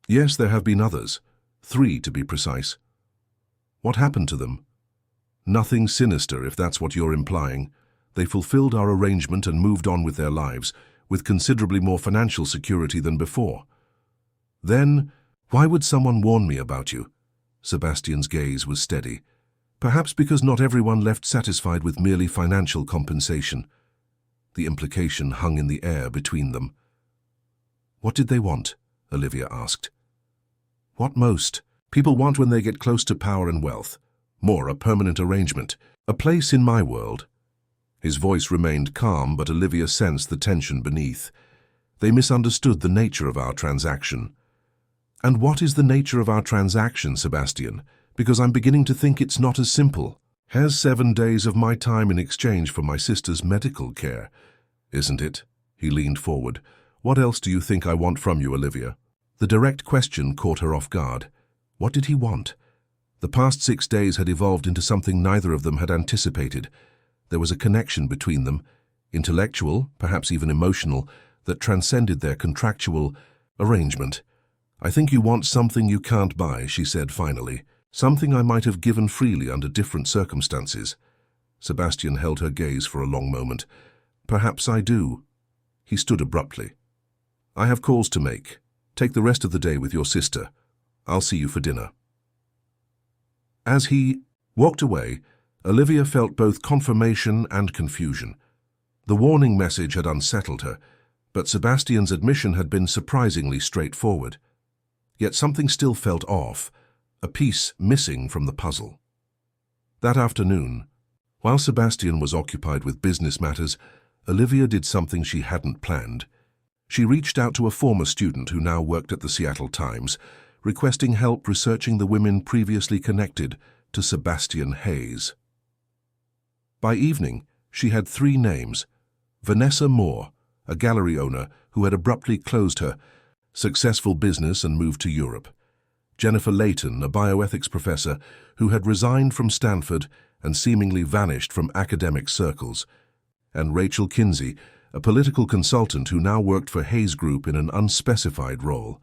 Yes, there have been others. 3 to be precise. What happened to them? Nothing sinister, if that's what you're implying. They fulfilled our arrangement and moved on with their lives, with considerably more financial security than before. Then, why would someone warn me about you? Sebastian's gaze was steady. Perhaps because not everyone left satisfied with merely financial compensation. The implication hung in the air between them. What did they want? Olivia asked. What most people want when they get close to power and wealth. More, a permanent arrangement. A place in my world. His voice remained calm, but Olivia sensed the tension beneath. They misunderstood the nature of our transaction. And what is the nature of our transaction, Sebastian? Because I'm beginning to think it's not as simple. Has 7 days of my time in exchange for my sister's medical care. Isn't it? He leaned forward. What else do you think I want from you, Olivia? The direct question caught her off guard. What did he want? The past 6 days had evolved into something neither of them had anticipated. There was a connection between them, intellectual, perhaps even emotional, that transcended their contractual arrangement. I think you want something you can't buy, she said finally. Something I might have given freely under different circumstances. Sebastian held her gaze for a long moment. Perhaps I do. He stood abruptly. I have calls to make. Take the rest of the day with your sister. I'll see you for dinner. As he walked away, Olivia felt both confirmation and confusion. The warning message had unsettled her, but Sebastian's admission had been surprisingly straightforward. Yet something still felt off, a piece missing from the puzzle. That afternoon, while Sebastian was occupied with business matters, Olivia did something she hadn't planned. She reached out to a former student who now worked at the Seattle Times, requesting help researching the women previously connected to Sebastian Hayes. By evening, she had 3 names. Vanessa Moore, a gallery owner who had abruptly closed her successful business and moved to Europe. Jennifer Layton, a bioethics professor who had resigned from Stanford and seemingly vanished from academic circles. And Rachel Kinsey, a political consultant who now worked for Hayes Group in an unspecified role.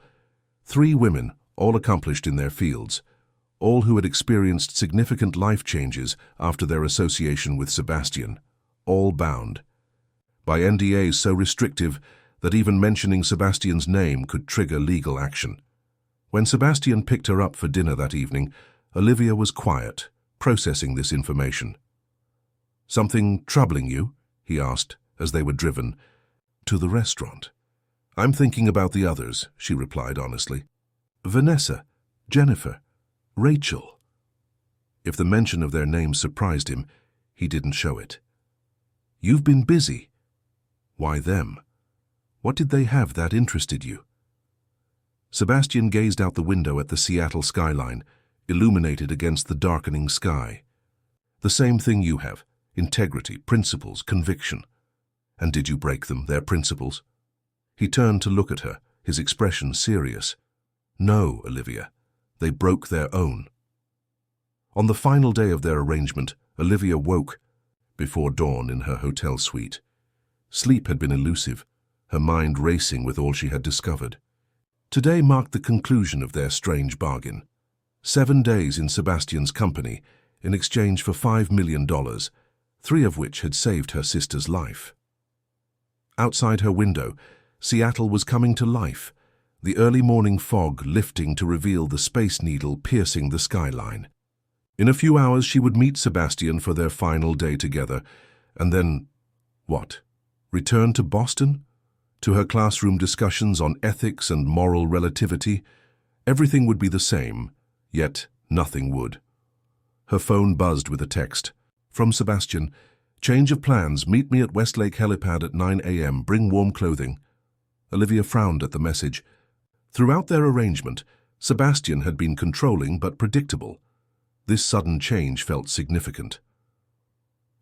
3 women, all accomplished in their fields, all who had experienced significant life changes after their association with Sebastian, all bound by NDAs so restrictive that even mentioning Sebastian's name could trigger legal action. When Sebastian picked her up for dinner that evening, Olivia was quiet, processing this information. Something troubling you? He asked, as they were driven to the restaurant. I'm thinking about the others, she replied honestly. Vanessa, Jennifer, Rachel. If the mention of their names surprised him, he didn't show it. You've been busy. Why them? What did they have that interested you? Sebastian gazed out the window at the Seattle skyline, illuminated against the darkening sky. The same thing you have, integrity, principles, conviction. And did you break them, their principles? He turned to look at her, his expression serious. No, Olivia, they broke their own. On the final day of their arrangement, Olivia woke before dawn in her hotel suite. Sleep had been elusive, her mind racing with all she had discovered. Today marked the conclusion of their strange bargain. 7 days in Sebastian's company in exchange for $5 million, 3 of which had saved her sister's life. Outside her window, Seattle was coming to life, the early morning fog lifting to reveal the Space Needle piercing the skyline. In a few hours she would meet Sebastian for their final day together, and then, what? Return to Boston? To her classroom discussions on ethics and moral relativity? Everything would be the same, yet nothing would. Her phone buzzed with a text. From Sebastian, "Change of plans, meet me at Westlake Helipad at 9 a.m., bring warm clothing." Olivia frowned at the message. Throughout their arrangement, Sebastian had been controlling but predictable. This sudden change felt significant.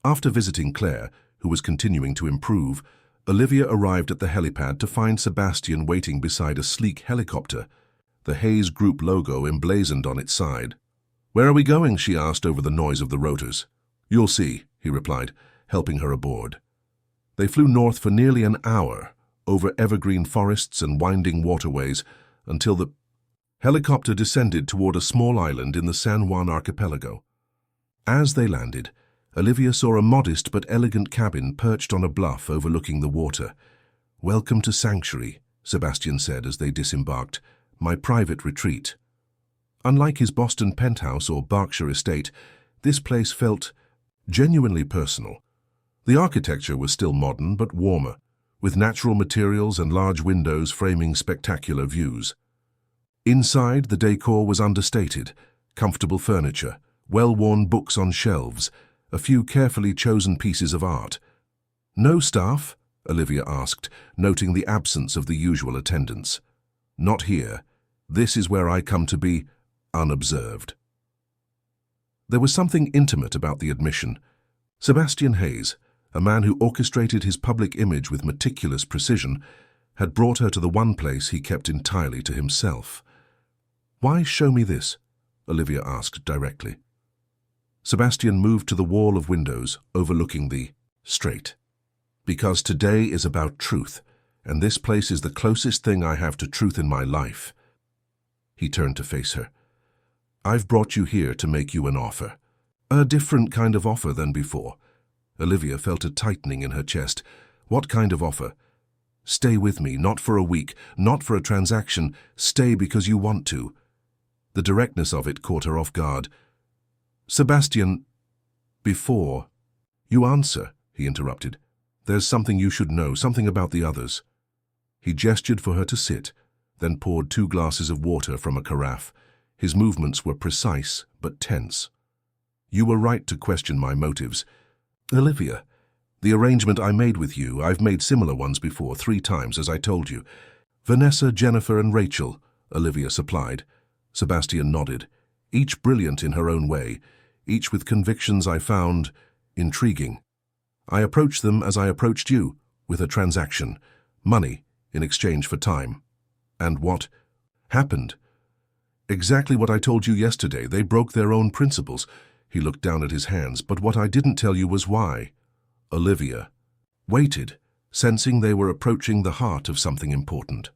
After visiting Claire, who was continuing to improve, Olivia arrived at the helipad to find Sebastian waiting beside a sleek helicopter, the Hayes Group logo emblazoned on its side. "Where are we going?" she asked over the noise of the rotors. "You'll see," he replied, helping her aboard. They flew north for nearly an hour, over evergreen forests and winding waterways, until the helicopter descended toward a small island in the San Juan archipelago. As they landed, Olivia saw a modest but elegant cabin perched on a bluff overlooking the water. "Welcome to Sanctuary," Sebastian said as they disembarked, "my private retreat." Unlike his Boston penthouse or Berkshire estate, this place felt genuinely personal. The architecture was still modern but warmer, with natural materials and large windows framing spectacular views. Inside, the decor was understated: comfortable furniture, well-worn books on shelves, a few carefully chosen pieces of art. "No staff?" Olivia asked, noting the absence of the usual attendants. "Not here. This is where I come to be unobserved." There was something intimate about the admission. Sebastian Hayes, a man who orchestrated his public image with meticulous precision, had brought her to the one place he kept entirely to himself. "Why show me this?" Olivia asked directly. Sebastian moved to the wall of windows overlooking the strait. "Because today is about truth, and this place is the closest thing I have to truth in my life." He turned to face her. "I've brought you here to make you an offer. A different kind of offer than before." Olivia felt a tightening in her chest. "What kind of offer?" "Stay with me, not for a week, not for a transaction. Stay because you want to." The directness of it caught her off guard. "Sebastian, before you answer," he interrupted, "there's something you should know, something about the others." He gestured for her to sit, then poured 2 glasses of water from a carafe. His movements were precise but tense. "You were right to question my motives. Olivia, the arrangement I made with you, I've made similar ones before, 3 times, as I told you. Vanessa, Jennifer, and Rachel," Olivia supplied. Sebastian nodded. "Each brilliant in her own way, each with convictions I found intriguing. I approached them as I approached you, with a transaction, money in exchange for time. And what happened? Exactly what I told you yesterday. They broke their own principles." He looked down at his hands. "But what I didn't tell you was why." Olivia waited, sensing they were approaching the heart of something important.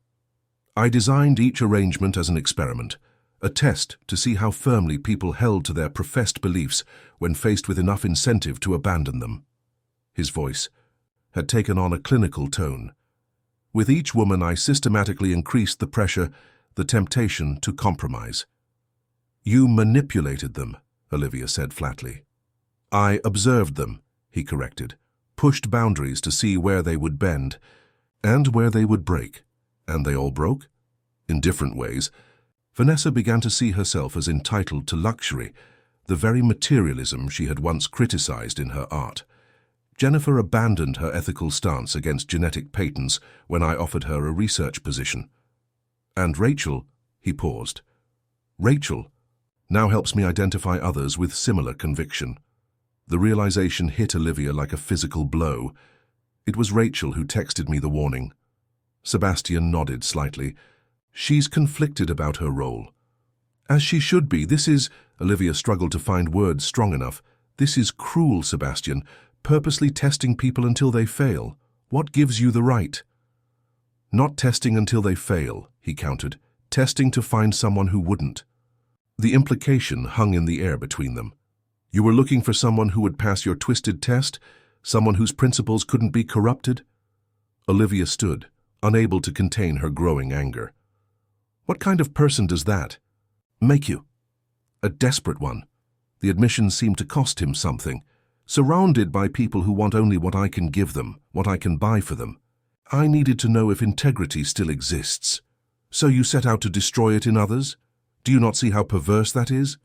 "I designed each arrangement as an experiment, a test to see how firmly people held to their professed beliefs when faced with enough incentive to abandon them." His voice had taken on a clinical tone. "With each woman I systematically increased the pressure, the temptation to compromise." "You manipulated them," Olivia said flatly. "I observed them," he corrected, "pushed boundaries to see where they would bend and where they would break. And they all broke? In different ways." Vanessa began to see herself as entitled to luxury, the very materialism she had once criticized in her art. Jennifer abandoned her ethical stance against genetic patents when I offered her a research position. And Rachel, he paused. Rachel now helps me identify others with similar conviction. The realization hit Olivia like a physical blow. It was Rachel who texted me the warning. Sebastian nodded slightly. "She's conflicted about her role." "As she should be. This is—" Olivia struggled to find words strong enough. "This is cruel, Sebastian, purposely testing people until they fail. What gives you the right?" "Not testing until they fail," he countered, testing to find someone who wouldn't. The implication hung in the air between them. You were looking for someone who would pass your twisted test, someone whose principles couldn't be corrupted? Olivia stood, unable to contain her growing anger. What kind of person does that make you? A desperate one. The admission seemed to cost him something. Surrounded by people who want only what I can give them, what I can buy for them. I needed to know if integrity still exists. So you set out to destroy it in others? Do you not see how perverse that is?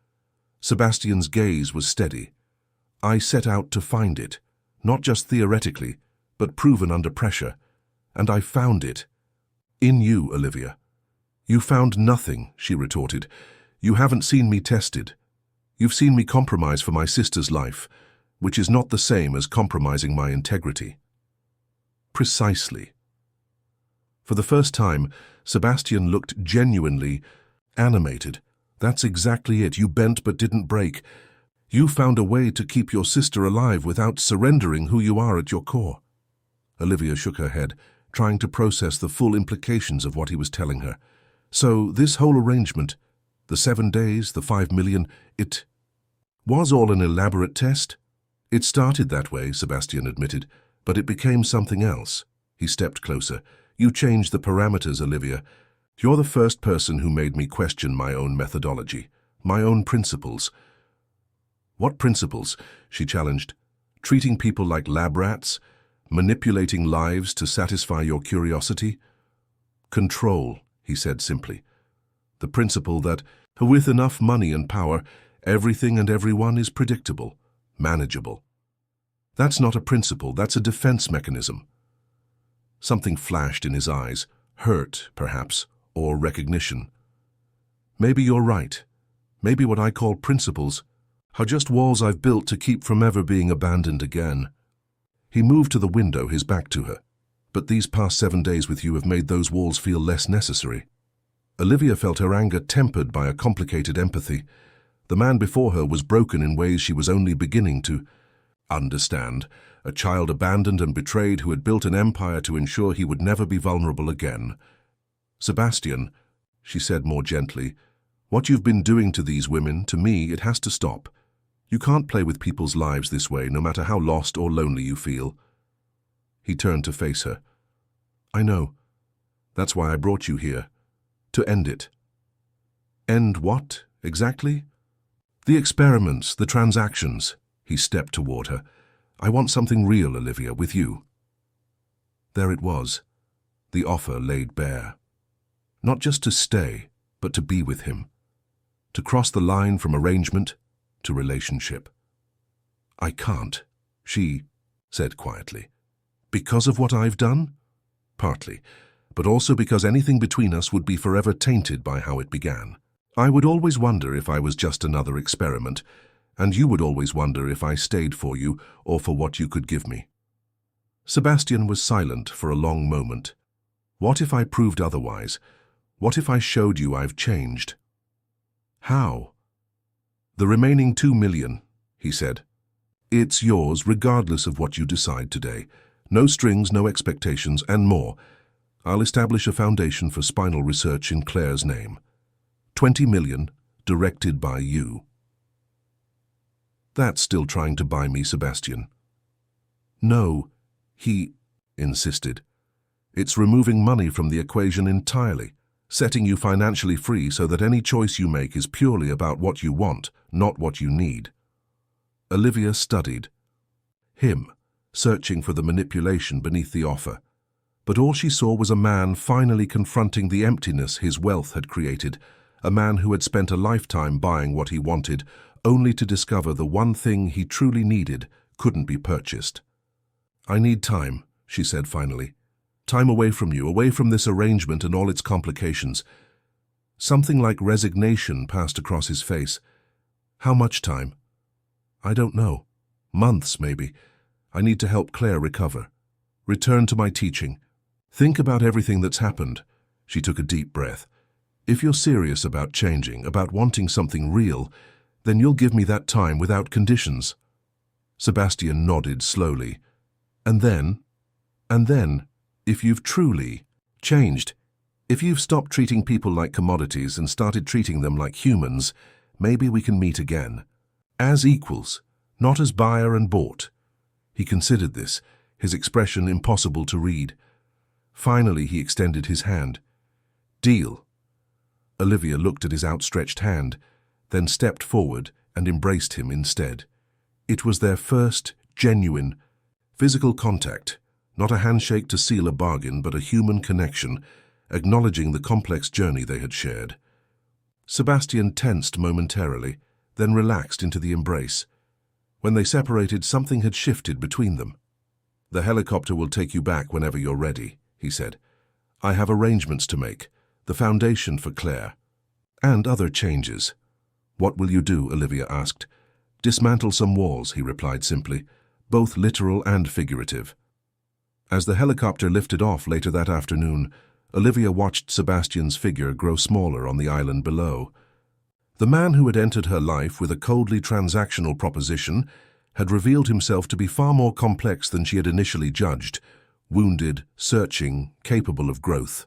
Sebastian's gaze was steady. I set out to find it, not just theoretically, but proven under pressure. And I found it. In you, Olivia. You found nothing, she retorted. You haven't seen me tested. You've seen me compromise for my sister's life, which is not the same as compromising my integrity. Precisely. For the first time, Sebastian looked genuinely animated. That's exactly it. You bent but didn't break. You found a way to keep your sister alive without surrendering who you are at your core. Olivia shook her head, trying to process the full implications of what he was telling her. So this whole arrangement, the 7 days, the 5 million, it was all an elaborate test? It started that way, Sebastian admitted, but it became something else. He stepped closer. You changed the parameters, Olivia. You're the first person who made me question my own methodology, my own principles. What principles? She challenged. Treating people like lab rats? Manipulating lives to satisfy your curiosity? Control, he said simply. The principle that, with enough money and power, everything and everyone is predictable, manageable. That's not a principle, that's a defense mechanism. Something flashed in his eyes, hurt, perhaps, or recognition. Maybe you're right. Maybe what I call principles are just walls I've built to keep from ever being abandoned again. He moved to the window, his back to her. But these past 7 days with you have made those walls feel less necessary. Olivia felt her anger tempered by a complicated empathy. The man before her was broken in ways she was only beginning to understand. A child abandoned and betrayed who had built an empire to ensure he would never be vulnerable again. Sebastian, she said more gently, what you've been doing to these women, to me, it has to stop. You can't play with people's lives this way, no matter how lost or lonely you feel. He turned to face her. I know. That's why I brought you here. To end it. End what, exactly? The experiments, the transactions. He stepped toward her. I want something real, Olivia, with you. There it was. The offer laid bare. Not just to stay, but to be with him. To cross the line from arrangement to relationship. I can't, she said quietly. Because of what I've done? Partly, but also because anything between us would be forever tainted by how it began. I would always wonder if I was just another experiment, and you would always wonder if I stayed for you or for what you could give me. Sebastian was silent for a long moment. What if I proved otherwise? What if I showed you I've changed? How? The remaining 2 million, he said. It's yours regardless of what you decide today. No strings, no expectations, and more. I'll establish a foundation for spinal research in Claire's name. 20 million, directed by you. That's still trying to buy me, Sebastian. No, he insisted. It's removing money from the equation entirely, setting you financially free so that any choice you make is purely about what you want, not what you need. Olivia studied him, searching for the manipulation beneath the offer. But all she saw was a man finally confronting the emptiness his wealth had created, a man who had spent a lifetime buying what he wanted, only to discover the one thing he truly needed couldn't be purchased. I need time, she said finally. Time away from you, away from this arrangement and all its complications. Something like resignation passed across his face. How much time? I don't know. Months, maybe. I need to help Claire recover. Return to my teaching. Think about everything that's happened. She took a deep breath. If you're serious about changing, about wanting something real, then you'll give me that time without conditions. Sebastian nodded slowly. And then, if you've truly changed, If you've stopped treating people like commodities and started treating them like humans, maybe we can meet again. As equals, not as buyer and bought. He considered this, his expression impossible to read. Finally, he extended his hand. Deal. Olivia looked at his outstretched hand, then stepped forward and embraced him instead. It was their first, genuine, physical contact, not a handshake to seal a bargain, but a human connection, acknowledging the complex journey they had shared. Sebastian tensed momentarily, then relaxed into the embrace. When they separated, something had shifted between them. "The helicopter will take you back whenever you're ready," he said. "I have arrangements to make, the foundation for Claire, and other changes." "What will you do?" Olivia asked. "Dismantle some walls," he replied simply, both literal and figurative. As the helicopter lifted off later that afternoon, Olivia watched Sebastian's figure grow smaller on the island below. The man who had entered her life with a coldly transactional proposition had revealed himself to be far more complex than she had initially judged, wounded, searching, capable of growth.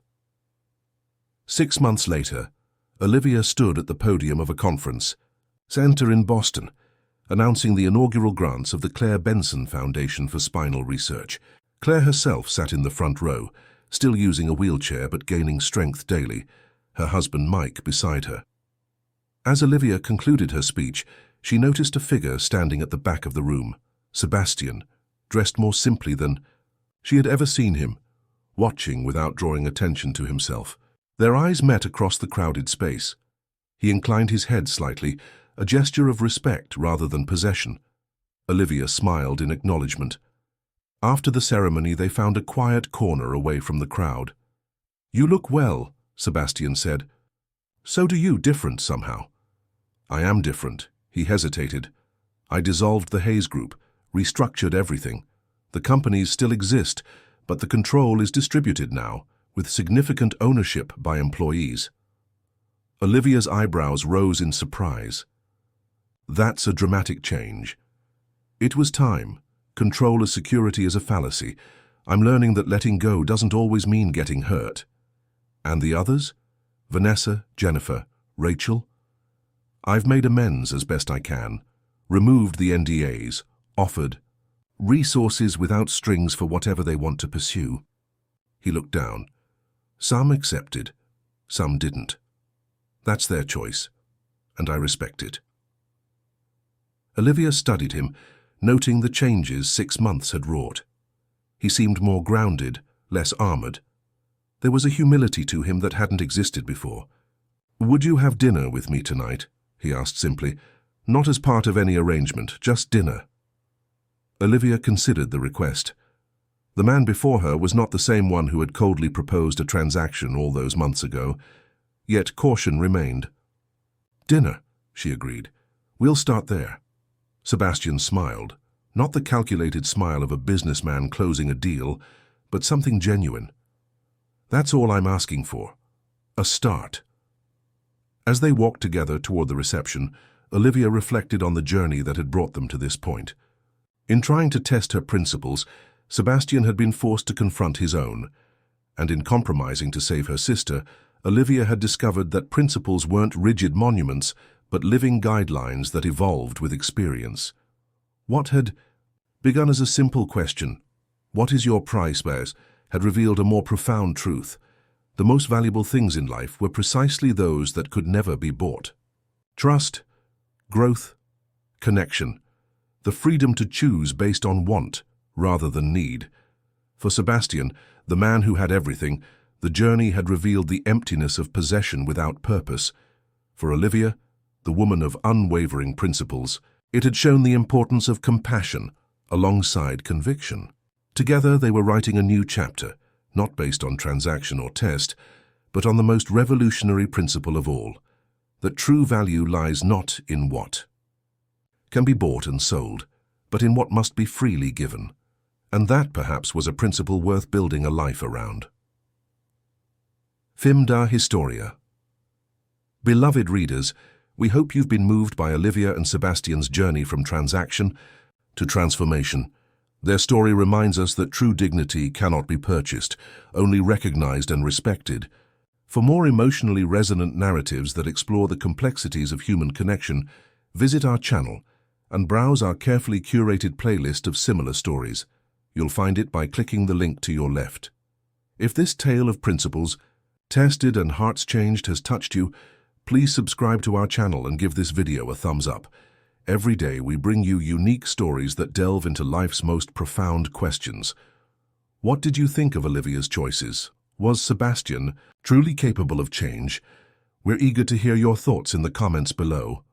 6 months later, Olivia stood at the podium of a conference center in Boston, announcing the inaugural grants of the Claire Benson Foundation for Spinal Research. Claire herself sat in the front row, still using a wheelchair but gaining strength daily, her husband Mike beside her. As Olivia concluded her speech, she noticed a figure standing at the back of the room, Sebastian, dressed more simply than she had ever seen him, watching without drawing attention to himself. Their eyes met across the crowded space. He inclined his head slightly, a gesture of respect rather than possession. Olivia smiled in acknowledgement. After the ceremony, they found a quiet corner away from the crowd. "You look well," Sebastian said. "So do you, different somehow." "I am different," he hesitated. "I dissolved the Hayes Group, restructured everything. The companies still exist, but the control is distributed now, with significant ownership by employees." Olivia's eyebrows rose in surprise. "That's a dramatic change." "It was time. Control as security is a fallacy. I'm learning that letting go doesn't always mean getting hurt." "And the others? Vanessa, Jennifer, Rachel?" "I've made amends as best I can, removed the NDAs, offered resources without strings for whatever they want to pursue." He looked down. "Some accepted, some didn't. That's their choice, and I respect it." Olivia studied him, noting the changes 6 months had wrought. He seemed more grounded, less armored. There was a humility to him that hadn't existed before. "Would you have dinner with me tonight?" he asked simply. "Not as part of any arrangement, just dinner." Olivia considered the request. The man before her was not the same one who had coldly proposed a transaction all those months ago, yet caution remained. "Dinner," she agreed. "We'll start there." Sebastian smiled, not the calculated smile of a businessman closing a deal, but something genuine. "That's all I'm asking for. A start." As they walked together toward the reception, Olivia reflected on the journey that had brought them to this point. In trying to test her principles, Sebastian had been forced to confront his own, and in compromising to save her sister, Olivia had discovered that principles weren't rigid monuments, but living guidelines that evolved with experience. What had begun as a simple question, "What is your price?" had revealed a more profound truth. The most valuable things in life were precisely those that could never be bought. Trust, growth, connection, the freedom to choose based on want rather than need. For Sebastian, the man who had everything, the journey had revealed the emptiness of possession without purpose. For Olivia, the woman of unwavering principles, it had shown the importance of compassion alongside conviction. Together they were writing a new chapter, not based on transaction or test, but on the most revolutionary principle of all, that true value lies not in what can be bought and sold, but in what must be freely given. And that, perhaps, was a principle worth building a life around. Fim da Historia. Beloved readers, we hope you've been moved by Olivia and Sebastian's journey from transaction to transformation. Their story reminds us that true dignity cannot be purchased, only recognized and respected. For more emotionally resonant narratives that explore the complexities of human connection, visit our channel and browse our carefully curated playlist of similar stories. You'll find it by clicking the link to your left. If this tale of principles, tested and hearts changed, has touched you, please subscribe to our channel and give this video a thumbs up. Every day we bring you unique stories that delve into life's most profound questions. What did you think of Olivia's choices? Was Sebastian truly capable of change? We're eager to hear your thoughts in the comments below.